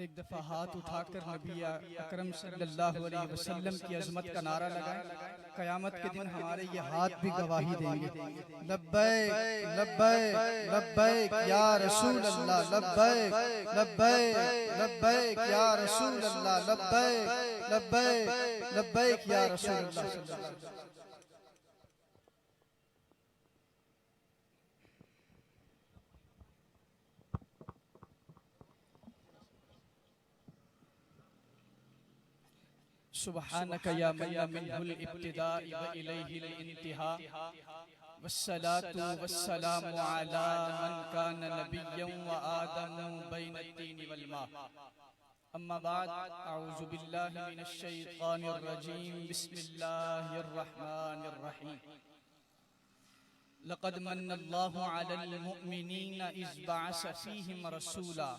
ایک دفعہ ہاتھ اٹھا کر نبی اکرم صلی اللہ علیہ وسلم کی عظمت کا نعرہ لگائیں. قیامت کے دن ہمارے یہ ہاتھ بھی گواہی دیں گے. لبیک لبیک لبیک یا رسول اللہ، لبیک لبیک لبیک یا رسول اللہ، لبیک لبیک لبیک یا رسول اللہ صلی اللہ علیہ وسلم. سبحانك يا من منه الابتداء وإليه الانتهاء، والصلاة والسلام على من كان نبيا وآدم بين الطين والماء. أما بعد، أعوذ بالله من الشيطان الرجيم. بسم الله الرحمن الرحيم. لقد من الله على المؤمنين إذ بعث فيهم رسولا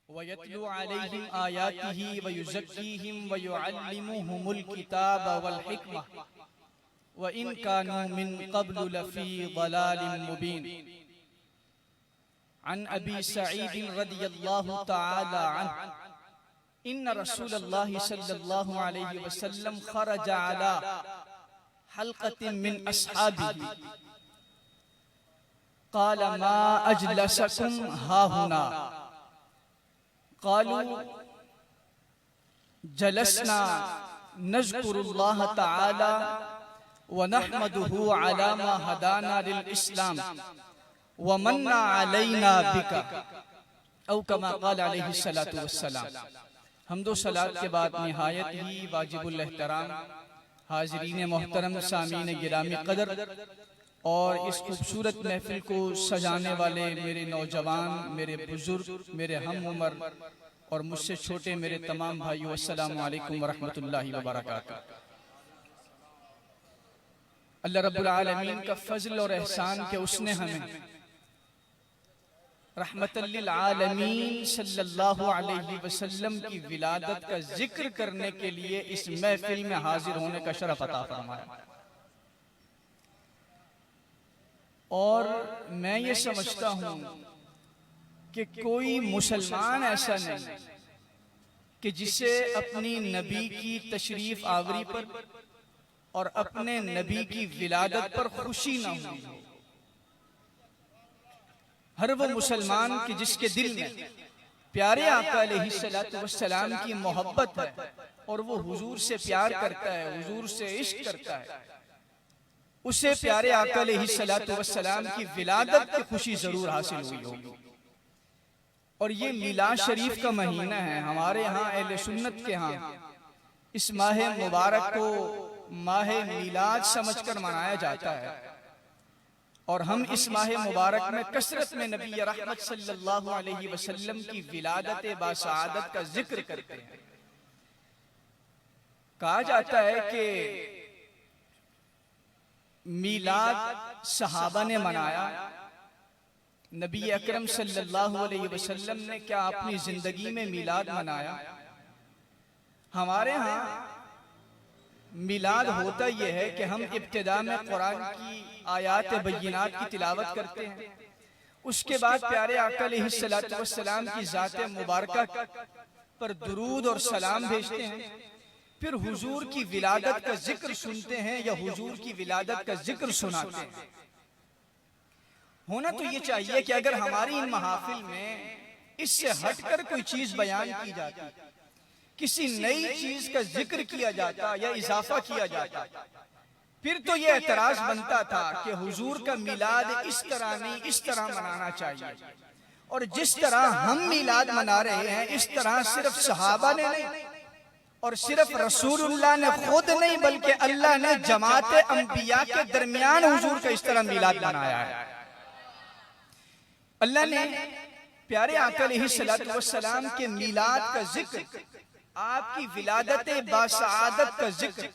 وَيَتْلُو عَلَيْهِمْ آيَاتِهِ وَيُزَكِّيهِمْ وَيُعَلِّمُهُمُ الْكِتَابَ وَالْحِكْمَةَ وَإِنْ كَانُوا مِنْ قَبْلُ لَفِي ضَلَالٍ مُبِينٍ. عن أبي سعيد رضي الله تعالى عنه إن رسول الله صلى الله عليه وسلم خرج على حلقة من أصحابه قال ما أجلسكم هاهنا؟ قالوا جلسنا نذكر الله تعالى ونحمده على ما هدانا للإسلام ومن علينا بك، او كما قال علیہ الصلاۃ والسلام. حمد و صلات کے بعد نہایت ہی واجب الاحترام حاضرین محترم، سامعین گرامی قدر اور اس خوبصورت محفل کو سجانے والے میرے نوجوان، میرے بزرگ، میرے ہم عمر اور مجھ سے چھوٹے میرے تمام بھائیو، السلام علیکم ورحمۃ اللہ وبرکاتہ. اللہ رب العالمین کا فضل اور احسان کہ اس نے ہمیں رحمت للعالمین صلی اللہ علیہ وسلم کی ولادت کا ذکر کرنے کے لیے اس محفل میں حاضر ہونے کا شرف عطا فرمایا. اور میں یہ سمجھتا ہوں کہ کوئی مسلمان ایسا نہیں کہ جسے اپنی نبی کی تشریف آوری پر اور اپنے نبی کی ولادت پر خوشی نہ ہو. ہر وہ مسلمان کہ جس کے دل میں پیارے آقا علیہ السلام کی محبت ہے اور وہ حضور سے پیار کرتا ہے، حضور سے عشق کرتا ہے، اسے پیارے آقا علیہ السلام کی ولادت کی خوشی ضرور حاصل ہوئی ہوگی. اور یہ میلاد شریف کا مہینہ ہے. ہمارے ہاں اہل سنت کے ہاں اس ماہ مبارک کو ماہ میلاد سمجھ کر منایا جاتا ہے، اور ہم اس ماہ مبارک میں کثرت میں نبی رحمت صلی اللہ علیہ وسلم کی ولادت باسعادت کا ذکر کرتے ہیں. کہا جاتا ہے کہ میلاد صحابہ نے منایا، نبی اکرم صلی اللہ علیہ وسلم نے کیا اپنی زندگی میں میلاد منایا؟ ہمارے ہاں میلاد ہوتا یہ ہے کہ ہم ابتدا میں قرآن کی آیات بینات کی تلاوت کرتے ہیں، اس کے بعد پیارے آقا علیہ السلام کی ذات مبارکہ پر درود اور سلام بھیجتے ہیں، پھر حضور کی ولادت کا ذکر سنتے ہیں یا حضور کی ولادت کا ذکر سناتے ہیں. ہونا تو یہ چاہیے کہ اگر ہماری ان محافل میں اس سے ہٹ کر کوئی چیز بیان کی جاتی، کسی نئی چیز کا ذکر کیا جاتا یا اضافہ کیا جاتا، پھر تو یہ اعتراض بنتا تھا کہ حضور کا میلاد اس طرح نہیں، اس طرح منانا چاہیے. اور جس طرح ہم میلاد منا رہے ہیں اس طرح صرف صحابہ نے نہیں اور صرف رسول اللہ نے خود نہیں، بلکہ اللہ نے جماعت انبیاء کے درمیان حضور کا اس طرح میلاد منایا ہے. اللہ نے پیارے آقا علیہ السلام کے میلاد کا ذکر، آپ کی ولادت باسعادت کا ذکر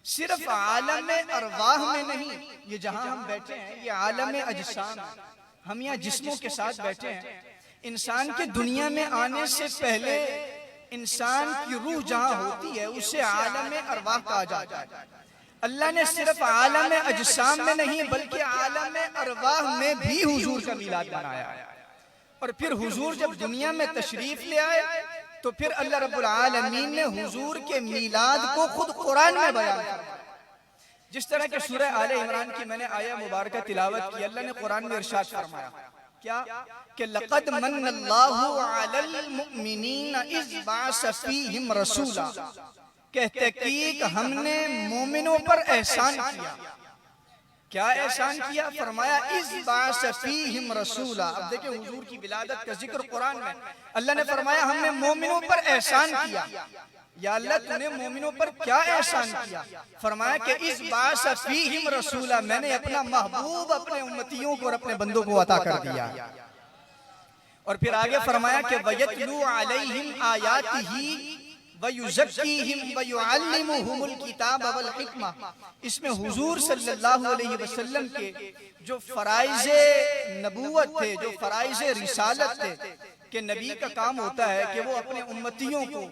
صرف عالم ارواح میں نہیں، یہ جہاں ہم بیٹھے ہیں یہ عالم اجسام ہے، ہم یہاں جسموں کے ساتھ بیٹھے ہیں. انسان کے دنیا میں آنے سے پہلے انسان کی روح جہاں ہوتی ہے اسے عالم ارواح کہا جاتا ہے. اللہ نے صرف عالم اجسام میں نہیں بلکہ عالم ارواح میں بھی حضور کا میلاد منایا ہے. اور پھر حضور جب دنیا میں تشریف لے آئے تو پھر اللہ رب العالمین نے حضور کے میلاد کو خود قرآن میں بیان کیا۔ جس طرح کہ سورہ آل عمران کی میں نے آیہ مبارکہ تلاوت کی، اللہ نے قرآن میں ارشاد فرمایا کیا کہ لَقَدْ مَنَّ اللَّهُ عَلَى الْمُؤْمِنِينَ إِذْ بَعَثَ فِيهِمْ رَسُولًا، کہ تحقیق ہم نے مومنوں پر احسان کیا۔ کیا احسان کیا؟ فرمایا اِذْ بَعَثَ فِيهِمْ رَسُولًا۔ اب دیکھیں حضور کی ولادت کا ذکر قرآن میں، اللہ نے فرمایا ہم نے مومنوں پر احسان کیا۔ یا اللہ تو نے مومنوں پر کیا احسان کیا؟ فرمایا کہ اِذْ بَعَثَ فِيهِمْ رَسُولًا، میں نے اپنا محبوب اپنے امتیوں کو اور اپنے بندوں کو عطا کر دیا۔ اور پھر آگے فرمایا کہ وَيَتْلُو عَلَيْهِمْ آيَاتِهِ وَيُزَكِّيهِمْ وَيُعَلِّمُهُمُ الْكِتَابَ وَالْحِكْمَةَ، اس میں حضور صلی اللہ علیہ وسلم کے جو فرائض نبوت تھے، جو فرائض رسالت تھے، کہ نبی کا کام ہوتا ہے کہ وہ اپنے امتیوں کو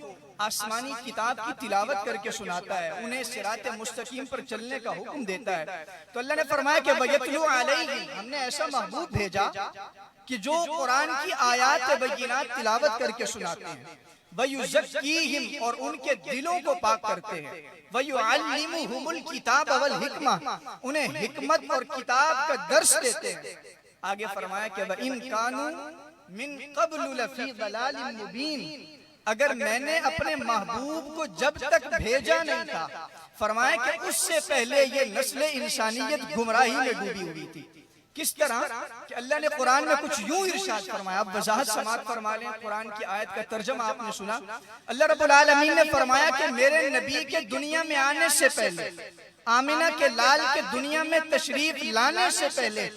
آسمانی کتاب کی تلاوت کر کے سناتا ہے، انہیں صراط مستقیم پر چلنے کا حکم دیتا ہے۔ تو اللہ نے فرمایا کہ وَيَتْلُو عَلَيْهِمْ، ہم نے ایسا محبوب بھیجا کہ جو قرآن کی آیات بینات تلاوت کر کے سناتے ہیں، وَيُزَكِّيهِمْ، اور ان کے دلوں کو پاک کرتے ہیں، وَيُعَلِّمُهُمُ الْكِتَابَ وَالْحِكْمَةَ، انہیں حکمت اور کتاب کا درس دیتے ہیں۔ آگے فرمایا کہ وَإِن كَانُوا مِن قَبْلُ لَفِي ضَلَالٍ مُبِينٍ، اگر میں نے اپنے محبوب کو جب تک بھیجا نہیں تھا، فرمایا کہ اس سے پہلے یہ نسل انسانیت گمراہی میں ڈوبی ہوئی تھی۔ کس طرح کہ اللہ نے قرآن میں کچھ یوں ارشاد فرمایا، اب وضاحت سماعت فرما لیں، قرآن کی آیت کا ترجمہ آپ نے سنا۔ اللہ رب العالمین نے فرمایا کہ میرے نبی کے دنیا میں آنے سے پہلے، آمینہ کے لال کے دنیا میں تشریف لانے سے پہلے،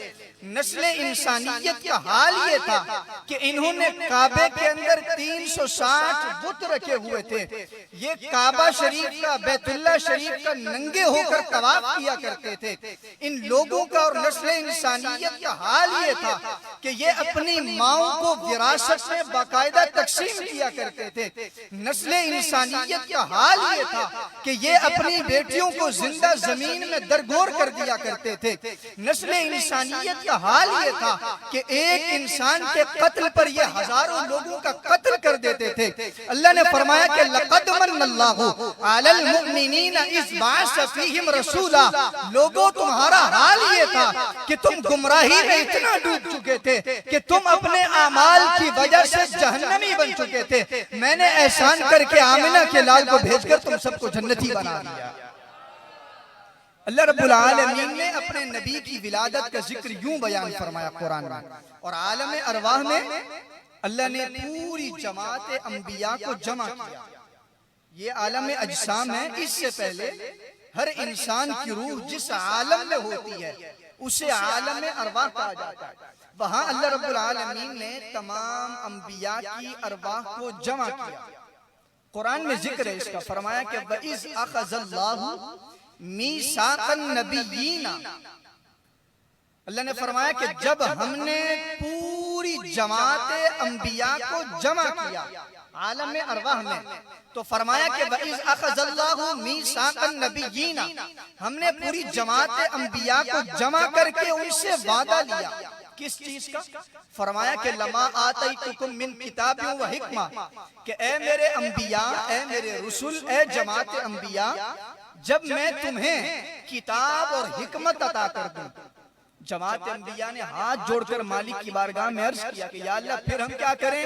نسل انسانیت کا حال یہ تھا کہ انہوں نے کعبے کے اندر 360 بت رکھے ہوئے تھے۔ یہ کعبہ شریف کا، بیت اللہ شریف کا ننگے ہو کر طواف کیا کرتے تھے۔ ان لوگوں کا اور نسل انسانیت کا حال یہ تھا کہ یہ اپنی ماؤں کو وراثت میں باقاعدہ تقسیم کیا کرتے تھے۔ نسل انسانیت کا حال یہ تھا کہ یہ اپنی بیٹیوں کو زندہ زمین میں درگور کر دیا کرتے تھے۔ نسل انسانیت کا حال یہ تھا کہ ایک انسان کے قتل پر یہ ہزاروں لوگوں کا قتل کر دیتے تھے۔ اللہ نے فرمایا کہ لَقَدْ مَنَّ اللَّهُ عَلَى الْمُؤْمِنِينَ إِذْ بَعَثَ فِيهِمْ رَسُولًا، لوگوں تمہارا حال یہ تھا کہ تم گمراہی میں اتنا ڈوب چکے تھے کہ تم اپنے اعمال کی وجہ سے جہنمی بن چکے تھے، میں نے احسان کر کے آمنہ کے لال کو بھیج کر تم سب کو جنتی بنا دیا۔ اللہ رب العالمین نے اپنے نبی کی ولادت کا ذکر یوں بیان فرمایا قرآن میں، اور عالم ارواح میں اللہ نے پوری جماعت انبیاء کو جمع کیا۔ یہ عالم اجسام ہے، اس سے پہلے ہر انسان کی روح جس عالم میں ہوتی ہے اسے عالم ارواح کہا جاتا ہے۔ وہاں اللہ رب العالمین نے تمام انبیاء کی ارواح کو جمع کیا۔ قرآن میں ذکر ہے اس کا، فرمایا کہ وَإِذْ أَخَذَ اللَّهُ میثاق النبیین، اللہ نے فرمایا کہ جب ہم نے پوری جماعت انبیاء کو جمع کیا عالم ارواح میں، تو فرمایا کہ وَإِذْ أَخَذَ اللَّهُ مِيثَاقَ النَّبِيِّينَ، ہم نے پوری جماعت انبیاء کو جمع کر کے ان سے وعدہ لیا۔ کس چیز کا؟ فرمایا کہ لَمَا آتَيْتُكُم مِّن كِتَابٍ وَحِكْمَةٍ، کہ اے میرے انبیاء، اے میرے رسول، اے جماعت انبیاء، جب میں تمہیں کتاب اور حکمت عطا کر دوں۔ جماعت انبیاء نے ہاتھ جوڑ کر مالک کی بارگاہ میں عرض کیا کہ یا اللہ پھر ہم کیا کریں؟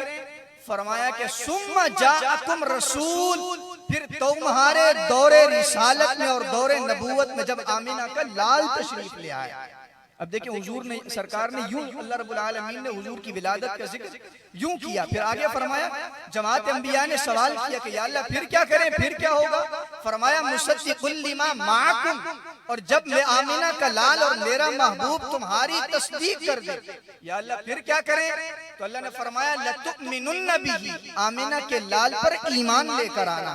فرمایا کہ ثم جاءکم رسول، پھر تمہارے دور رسالت میں اور دور نبوت میں جب آمینہ کا لال تشریف لے آئے۔ اب دیکھیں حضور نے، سرکار نے یوں، اللہ رب العالمین نے حضور کی ولادت کا ذکر یوں کیا۔ پھر آگے فرمایا، جماعت انبیاء نے سوال کیا کہ یا اللہ پھر کیا کریں، پھر کیا ہوگا؟ فرمایا مصدق لما معکم، اور جب میں آمینہ کا لال اور میرا محبوب تمہاری تصدیق کر دے، یا اللہ پھر کیا کریں؟ تو اللہ نے فرمایا لَتُؤْمِنُنَّ بِهِ، آمینہ کے لال پر ایمان لے کر آنا۔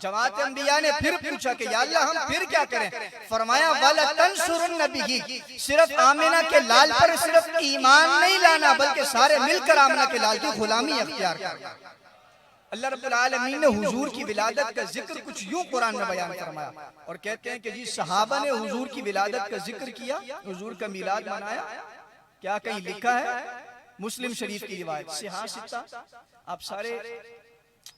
جماعت انبیاء نے پھر پوچھا کہ یا اللہ ہم پھر کیا کریں؟ فرمایا وَلَتَنْصُرُنَّ بِهِ، صرف آمینہ کے لال پر صرف ایمان نہیں لانا بلکہ سارے مل کر آمینہ کے لال کی غلامی اختیار کرنا۔ اللہ رب العالمین نے حضور کی ولادت کا ذکر کچھ یوں قرآن میں بیان فرمایا، اور کہتے ہیں کہ جی صحابہ نے حضور کی ولادت کا ذکر کیا، حضور کا میلاد منایا، کیا کہیں لکھا ہے مسلم شریف کی روایت صحاح ستہ، آپ سارے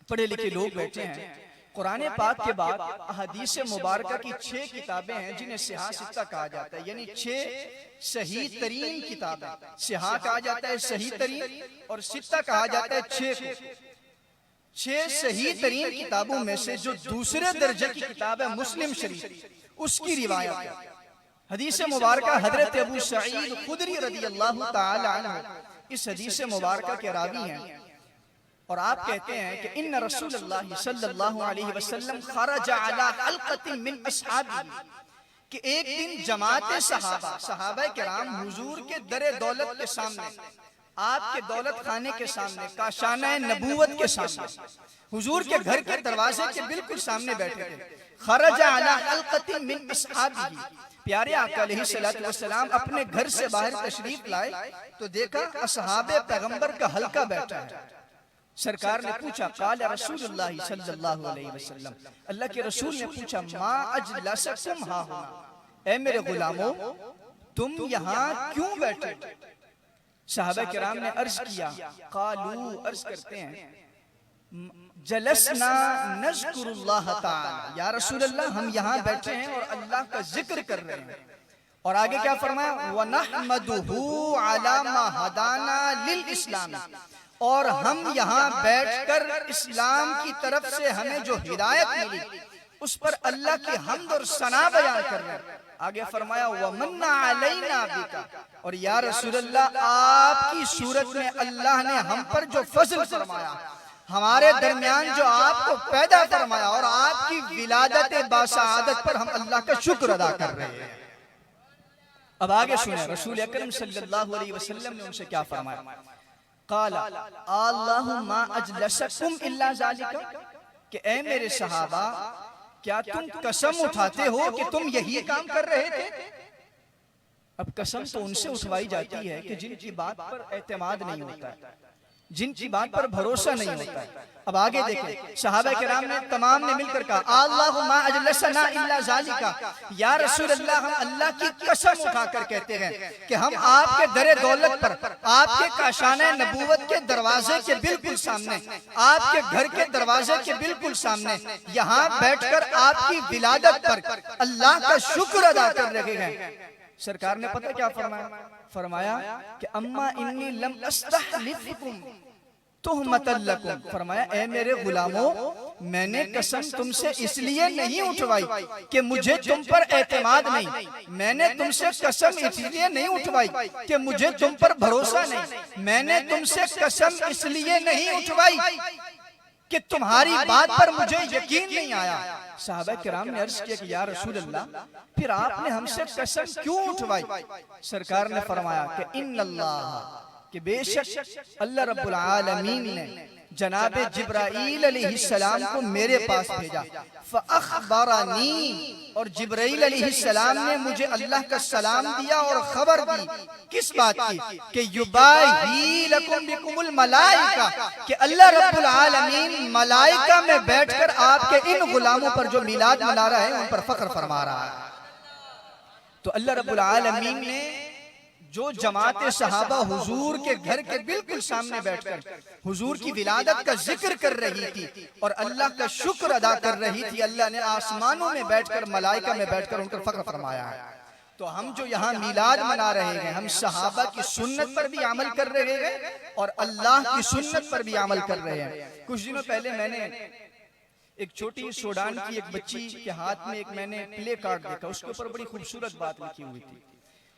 پڑھے لکھے لوگ بیٹھے ہیں، قرآن پاک کے بعد احادیث مبارکہ کی 6 کتابیں ہیں جنہیں صحاح ستہ کہا جاتا ہے، یعنی 6 صحیح ترین کتابیں۔ صحاح کہا جاتا ہے صحیح ترین، اور ستہ کہا جاتا ہے 6 کو۔ 6 صحیح ترین کتابوں میں سے جو دوسرے درجے کی کتاب ہے مسلم شریف، اس کی روایت ہے۔ حدیث مبارکہ حضرت ابو سعید خدری رضی اللہ تعالی عنہ اس حدیث مبارکہ کے راوی ہیں، اور آپ کہتے ہیں کہ ان رسول اللہ صلی اللہ علیہ وسلم خرج علی حلقۃ من اصحابہ، کہ ایک دن جماعت صحابہ کرام حضور کے در دولت کے سامنے، آپ کے دولت خانے کے سامنے، کاشانہ نبوت کے سامنے، حضور کے گھر کے دروازے کے بالکل سامنے بیٹھے تھے۔ خرج علی حلقۃ من اصحابہ، پیارے آقا علیہ السلام اپنے گھر سے باہر تشریف لائے تو دیکھا اصحاب پیغمبر کا حلقہ بیٹھا ہے۔ سرکار نے پوچھا، قال رسول اللہ صلی اللہ علیہ وسلم، اللہ کے رسول نے پوچھا، ما اجلسکم ہا ہونا، اے میرے غلاموں تم یہاں کیوں بیٹھے؟ صحابہ کرام نے عرض کیا، قالو، عرض کرتے ہیں، جلسنا نذکر اللہ تعالی، یا رسول اللہ ہم یہاں بیٹھے ہیں اور اللہ کا ذکر کر رہے ہیں۔ اور آگے کیا فرمایا، وَنَحْمَدُهُ عَلَى مَا هَدَانَا لِلْإِسْلَامِ، اور ہم یہاں بیٹھ کر اسلام کی طرف سے ہمیں جو ہدایت ملی اس پر اللہ کی حمد اور ثنا بیان کر رہے ہیں۔ آگے فرمایا وَمَنَّ عَلَيْنَا بِكَ، اور یا رسول اللہ آپ کی صورت میں اللہ نے ہم پر جو فضل فرمایا، ہمارے درمیان جو آپ کو پیدا فرمایا، اور آپ کی ولادت باسعادت پر ہم اللہ کا شکر ادا کر رہے ہیں۔ اب آگے سنیں رسول اکرم صلی اللہ علیہ وسلم نے ان سے کیا فرمایا، قال اللہم اجلسکم الا ذالک، کہ اے میرے صحابہ کیا تم قسم اٹھاتے ہو کہ تم یہی کام کر رہے تھے؟ اب قسم تو ان سے اٹھوائی جاتی ہے کہ جن کی بات پر اعتماد نہیں ہوتا ہے، جن کی بات پر بھروسہ نہیں ہوتا ہے۔ اب آگے دیکھیں صحابہ کرام نے تمام نے مل کر کہا، اللہم اجلسنا الا ذالک، یا رسول اللہ ہم اللہ کی قسم اٹھا کر کہتے ہیں کہ ہم آپ کے در دولت پر، آپ کے کاشانہ نبوت کے دروازے کے بالکل سامنے، آپ کے گھر کے دروازے کے بالکل سامنے یہاں بیٹھ کر آپ کی ولادت پر اللہ کا شکر ادا کر رہے ہیں۔ سرکار نے پتہ کیا فرمایا کہ اما انی لم استحلفکم تہمۃ لکم، فرمایا اے میرے غلاموں میں نے قسم تم سے اس لیے نہیں اٹھوائی کہ مجھے تم پر اعتماد نہیں، میں نے تم سے قسم اس لیے نہیں اٹھوائی کہ مجھے تم پر بھروسہ نہیں، میں نے تم سے قسم اس لیے نہیں اٹھوائی کہ تمہاری بات پر مجھے یقین نہیں آیا۔ صحابہ کرام نے عرض کیا کہ یا رسول اللہ پھر آپ نے ہم سے قسم کیوں اٹھوائی؟ سرکار نے فرمایا کہ ان اللہ، کہ بے شک اللہ رب العالمین نے جناب جبرائیل علیہ السلام کو میرے پاس بھیجا، فَأَخْبَرَنِي، اور جبرائیل علیہ السلام نے مجھے اللہ کا سلام دیا اور خبر دی، کس بات کی؟ کہ یُبَاہِی لَکُمْ بِکُمُ الْمَلَائِکَہ، کہ اللہ رب العالمین ملائکہ میں بیٹھ کر آپ کے ان غلاموں پر جو میلاد منا رہا ہے ان پر فخر فرما رہا ہے۔ تو اللہ رب العالمین نے جو جماعت صحابہ حضور کے گھر کے بالکل سامنے بیٹھ کر حضور کی ولادت کا ذکر کر رہی تھی اور اللہ کا شکر ادا کر رہی تھی، اللہ نے آسمانوں میں بیٹھ کر ملائکہ میں بیٹھ کر ان پر فخر فرمایا ہے۔ تو ہم جو یہاں میلاد منا رہے ہیں، ہم صحابہ کی سنت پر بھی عمل کر رہے ہیں اور اللہ کی سنت پر بھی عمل کر رہے ہیں۔ کچھ دنوں پہلے میں نے ایک چھوٹی سوڈان کی ایک بچی کے ہاتھ میں ایک میں نے پلے کارڈ دیکھا، اس کے اوپر بڑی خوبصورت بات لکھی ہوئی تھی۔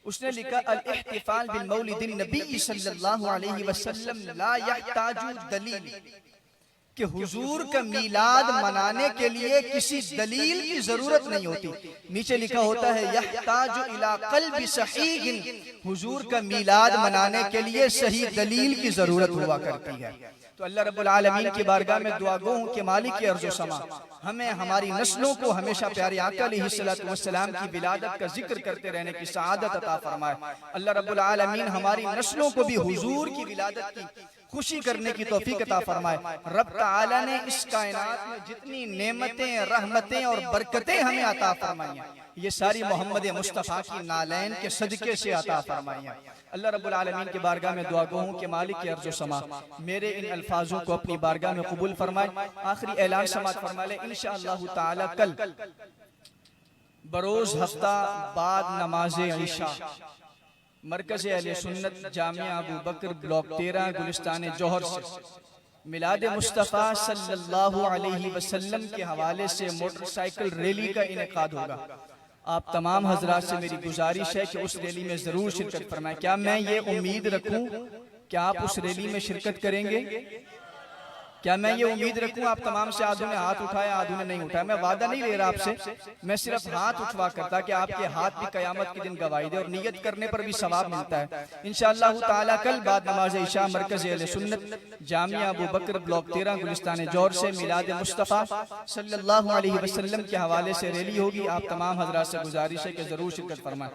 اس نے لکھا الاحتفال بالمولد النبی صلی اللہ علیہ وسلم لا یحتاج دلیل، کہ حضور کا میلاد منانے کے لیے کسی دلیل کی ضرورت نہیں ہوتی۔ نیچے لکھا ہوتا ہے یحتاج الی قلب صحیح، حضور کا میلاد منانے کے لیے صحیح دلیل کی ضرورت ہوا کرتی ہے۔ تو اللہ رب العالمین کی بارگاہ میں دعا گو ہوں کہ مالک ارض و سما ہمیں ہماری نسلوں کو ہمیشہ پیارے آقا علیہ السلام کی ولادت کا ذکر کرتے رہنے کی سعادت عطا فرمائے۔ اللہ رب العالمین ہماری نسلوں کو بھی حضور کی ولادت کی خوشی کرنے کی توفیق عطا فرمائے۔ رب تعالی نے اس کائنات میں جتنی نعمتیں، رحمتیں اور برکتیں ہمیں عطا فرمائیں، یہ ساری محمد مصطفیٰ کی نالین کے صدقے سے عطا فرمائی ہیں۔ اللہ رب العالمین کی بارگاہ میں دعا گو ہوں کہ مالک ارض و سما میرے ان الفاظوں کو اپنی بارگاہ میں قبول فرمائے۔ آخری اعلان سماعت فرما لے، انشاءاللہ تعالی کل بروز ہفتہ بعد نماز عشاء مرکز اہل سنت جامعہ ابو بکر بلاک 13 گلستان جوہر سے میلاد مصطفیٰ صلی اللہ علیہ وسلم کے حوالے سے موٹر سائیکل ریلی کا انعقاد ہوگا۔ آپ تمام حضرات سے میری گزارش ہے کہ اس ریلی میں ضرور شرکت فرمائیں۔ کیا میں یہ امید رکھوں کہ آپ اس ریلی میں شرکت کریں گے؟ کیا میں یہ امید رکھوں؟ آپ تمام سے آدھوں نے ہاتھ اٹھایا، آدھوں نے نہیں اٹھایا۔ میں وعدہ نہیں لے رہا آپ سے، میں صرف ہاتھ اٹھوا کرتا کہ آپ کے ہاتھ بھی قیامت کے دن گواہی دے، اور نیت کرنے پر بھی ثواب ملتا ہے۔ انشاءاللہ تعالی کل بعد نماز عشاء مرکز اہل سنت جامعہ ابو بکر بلاک 13 گلستان جوہر سے میلاد مصطفیٰ صلی اللہ علیہ وسلم کے حوالے سے ریلی ہوگی۔ آپ تمام حضرات سے گزارش ہے کہ ضرور شرکت فرمائیں۔